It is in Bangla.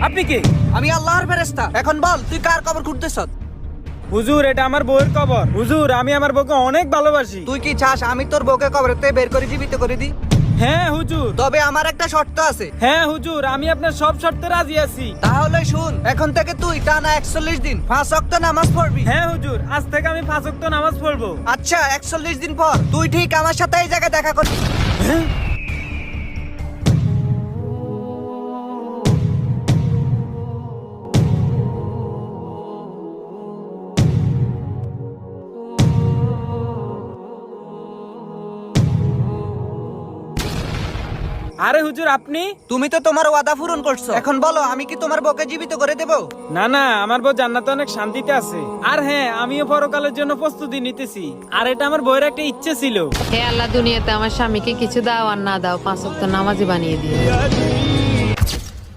আপনি কে? আমি আল্লাহর ফেরেশতা। এখন বল তুই কার কবর খুঁড়তেছ? হুজুর, এটা আমার বউয়ের কবর। হুজুর, আমি আমার বউকে অনেক ভালোবাসি। তুই কি চাস আমি তোর বউকে কবরেতে বের করে জীবিত করে দিই? হ্যাঁ হুজুর। তবে আমার একটা শর্ত আছে। হ্যাঁ হুজুর, আমি আপনার সব শর্তে রাজি আছি। তাহলে শুন, এখন থেকে তুই টানা 41 দিন 5 ওয়াক্ত নামাজ পড়বি। হ্যাঁ হুজুর, আজ থেকে আমি 5 ওয়াক্ত নামাজ পড়বো। আচ্ছা, 41 দিন পর তুই ঠিক আমার সাথে এই জায়গায় দেখা করবি। আরে হুজুর, আপনি? তুমি তো তোমার ওয়াদা পূরণ করছো, এখন বলো আমি কি তোমার বউকে জীবিত করে দেবো? না না, আমার বউ জান্নাতে অনেক শান্তিতে আছে। আর হ্যাঁ, আমিও পরকালের জন্য প্রস্তুতি নিতেছি। আর এটা আমার বউয়ের একটা ইচ্ছে ছিল। হে আল্লাহ, দুনিয়াতে আমার স্বামীকে কিছু দাও আর না দাও, 5 ওয়াক্ত নামাজি বানিয়ে দিও।